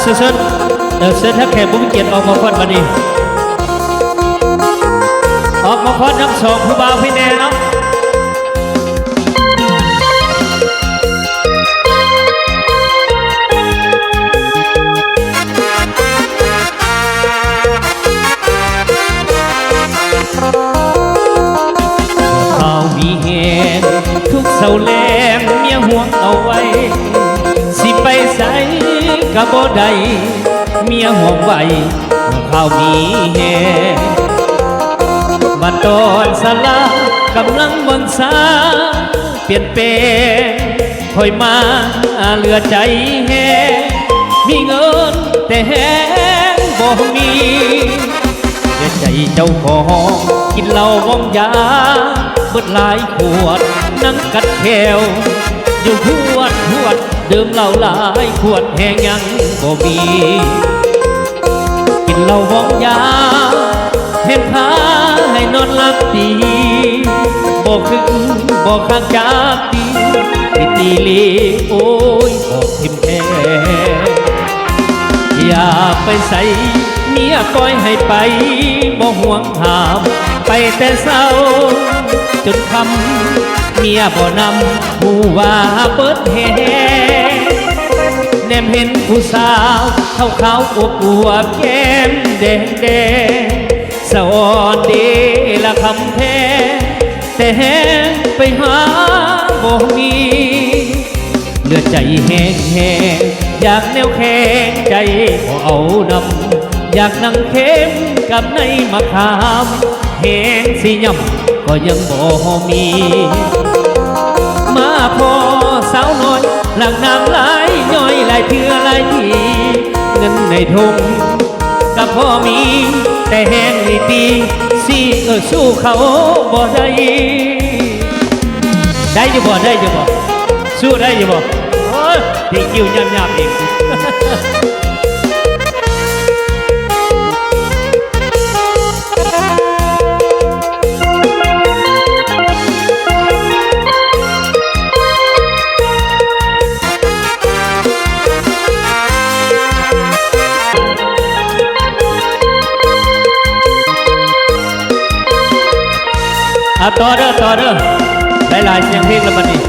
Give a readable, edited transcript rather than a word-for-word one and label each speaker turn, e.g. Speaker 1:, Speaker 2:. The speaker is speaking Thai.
Speaker 1: เสิร์ฟถ้าแขกผู้มีเกียรติออกมาพอดมาดีออกมาพอดน้ำสองผู้บ่าวพี่แน่เนาะข่าวมีแหงทุกเสาแรงเมียห่วงเอาไว้สิไปใส่กะบ่ได้เมียห่วงไว้ข่าวมีแหงมาตอนสลากำลังบังสาเปลี่ยนแปลงคอยมาเหลือใจแหงมีเงินแต่แหงบ่มีเสียใจเจ้าของกินเหล้าวงยาเบิดหลายขวดนั่งกัดแถวอยู่พวดดื่มเหล้าหลายขวดแหงยังบ่มีกินเหล้าวงยาเห็นพาให้นอนหลับดีบอกคึกบอกข้างจากดีติตีลีโอ้ยบอกทิมแท้อย่าไปใส่เมียปล่อยให้ไปบ่ห่วงหามไปแต่เศร้าจนคำเมียบ่นำผู้ว่าเปิดแหแนมเห็นผู้สาวขาวอวบแก้มแดงสะอ่อนดีละคำแท้แต่แหงไปหาบ่มีเลือดใจแห้งอยากแนวแข็งใจบ่เอานำอยากนั่งเข้มกับในมะขามแห้งสิย่ำก็ยังบ่มีมาพอสาวน้อยหลังนางหลายย่อยหลายเทื่อหลายทีเงินในถุงกับพ่อมีแต่แห้งนี่ตีสิสู้เขาบ่ได้ได้อยู่บ่สู้ได้อยู่บ่โอ้ยพี่กิ้วยับเองต่อเด้อหลายๆเสียงเพลงแล้วบัดนี้